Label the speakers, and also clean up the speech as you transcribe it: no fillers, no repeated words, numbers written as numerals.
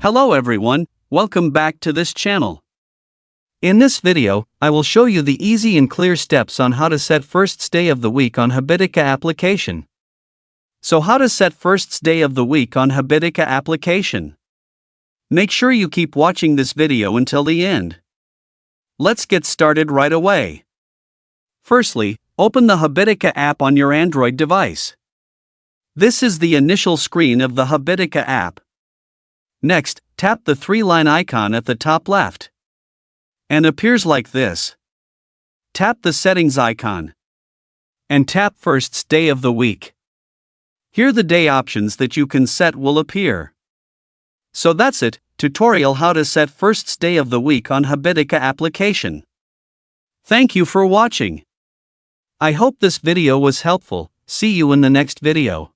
Speaker 1: Hello everyone, welcome back to this channel. In this video, I will show you the easy and clear steps on how to set first day of the week on Habitica application. So how to set first day of the week on Habitica application? Make sure you keep watching this video until the end. Let's get started right away. Firstly, open the Habitica app on your Android device. This is the initial screen of the Habitica app. Next, tap the three-line icon at the top left. And appears like this. Tap the settings icon. And tap first day of the week. Here the day options that you can set will appear. So that's it, tutorial how to set first day of the week on Habitica application. Thank you for watching. I hope this video was helpful. See you in the next video.